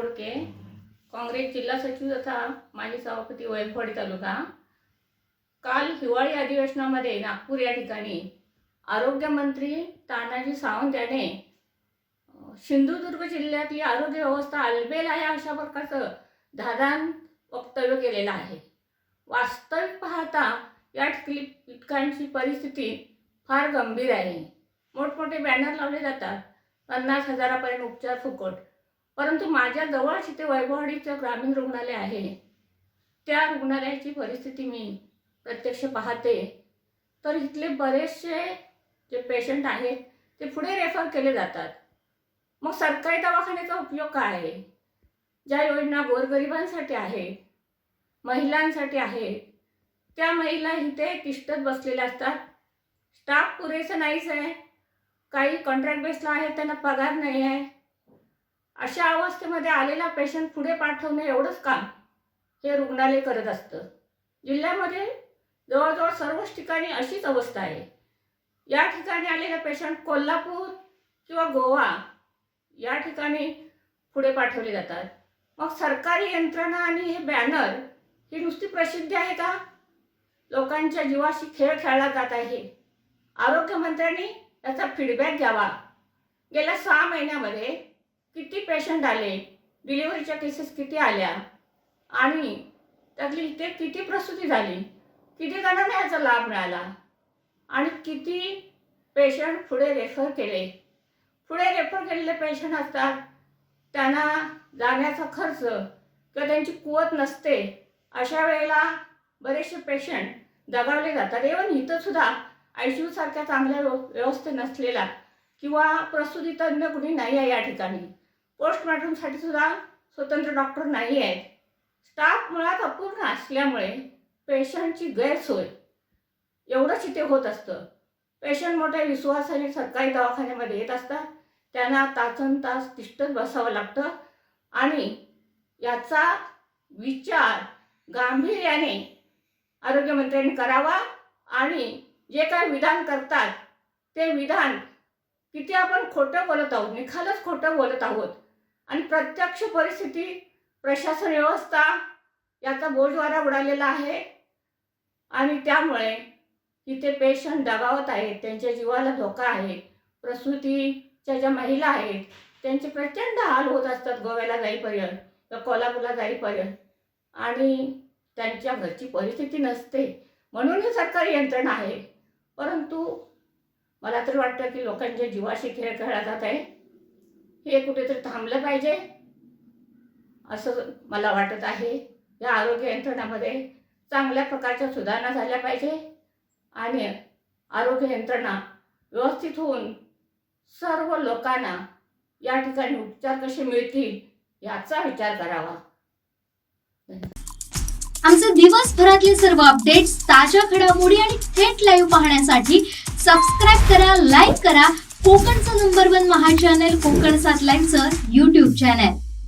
बोरके, काँग्रेस जिल्हा सचिव तथा माजी सभापती वैभववाडी तालुका। काल हिवाळी अधिवेशनामध्ये नागपूर या ठिकाणी आरोग्यमंत्री तानाजी सावंत यांनी सिंधुदुर्ग जिल्ह्यातली आरोग्य व्यवस्था अलबेल आहे अशा प्रकारचं धादान वक्तव्य केलेलं आहे। वास्तविक पाहता या ठिकाणची परिस्थिती फार गंभीर आहे। मोठमोठे बॅनर लावले जातात, 50,000पर्यंत उपचार फुकट, परंतु माझ्या जवळच इथे वैभववाडीचं ग्रामीण रुग्णालय आहे, त्या रुग्णालयाची परिस्थिती मी प्रत्यक्ष पाहते तर इथले बरेचसे जे पेशंट आहेत ते पुढे रेफर केले जातात। मग सरकारी दवाखान्याचा उपयोग काय आहे? ज्या योजना गोरगरिबांसाठी आहेत, महिलांसाठी आहेत, त्या महिला इथे तिष्ठत बसलेल्या असतात। स्टाफ पुरेसा नाहीच आहे, काही कॉन्ट्रॅक्ट बेसला आहेत, त्यांना पगार नाही आहे। अशा अवस्थेमध्ये आलेला पेशंट पुढे पाठवणे एवढंच काम हे रुग्णालय करत असतं। जिल्ह्यामध्ये जवळजवळ सर्वच ठिकाणी अशीच अवस्था आहे। या ठिकाणी आलेले पेशंट कोल्हापूर किंवा गोवा या ठिकाणी पुढे पाठवले जातात। मग सरकारी यंत्रणा आणि हे बॅनर ही नुसती प्रसिद्धी आहे का? लोकांच्या जीवाशी खेळ खेळला जात आहे। आरोग्यमंत्र्यांनी याचा फीडबॅक घ्यावा। गेल्या 6 महिन्यामध्ये किती पेशंट आले, डिलिव्हरीच्या केसेस किती आल्या आणि त्यातली इथे किती प्रसूती झाली, किती जणांना याचा लाभ मिळाला आणि किती पेशंट पुढे रेफर केले। पुढे रेफर केलेले पेशंट असतात, त्यांना जाण्याचा खर्च किंवा त्यांची कुवत नसते, अशा वेळेला बरेचसे पेशंट दगावले जातात। इव्हन इथं सुद्धा ICU सारख्या चांगल्या व्यवस्था नसलेला किंवा प्रसूती तज्ञ कुणी नाही आहे या ठिकाणी। पोस्टमॉर्टमसाठी सुद्धा स्वतंत्र डॉक्टर नाही आहेत। स्टाफ मुळात अपूर्ण असल्यामुळे पेशंटची गैरसोय एवढंच इथे होत असतं। पेशंट मोठ्या विश्वासाने सरकारी दवाखान्यामध्ये येत असतात, त्यांना तासनतास तिष्ठत बसावं लागतं आणि याचा विचार गांभीर्याने आरोग्यमंत्र्यांनी करावा आणि जे काही विधान करतात ते विधान किती आपण खोटं बोलत आहोत, निखालच खोटं बोलत आहोत आणि प्रत्यक्ष परिस्थिती प्रशासन व्यवस्था याचा बोजवारा उडालेला आहे आणि त्यामुळे इथे पेशंट दगावत आहेत, त्यांच्या जीवाला धोका आहे। प्रसूतीच्या ज्या महिला आहेत त्यांचे प्रचंड हाल होत असतात गोव्याला जाईपर्यंत किंवा कोल्हापूरला जाईपर्यंत आणि त्यांच्या घरची परिस्थिती नसते, म्हणून ही सरकारी यंत्रणा आहे। परंतु मला तर वाटतं की लोकांच्या जीवाशी खेळ खेळला जात आहे, हे कुठेतरी थांबलं पाहिजे असं मला वाटत आहे। या आरोग्य यंत्रणामध्ये चांगल्या प्रकारच्या सुधारणा झाल्या पाहिजे आणि आरोग्य यंत्रणा व्यवस्थित होऊन सर्व लोकांना या ठिकाणी उपचार कसे मिळतील याचा विचार करावा। आमचे दिवसभरातले सर्व अपडेट्स, ताज्या घडामोडी आणि थेट लाईव्ह पाहण्यासाठी सबस्क्राइब करा, लाईक करा कोकणचं नंबर 1 महा चॅनल कोकण 7 लाईव्हचं YouTube चॅनल।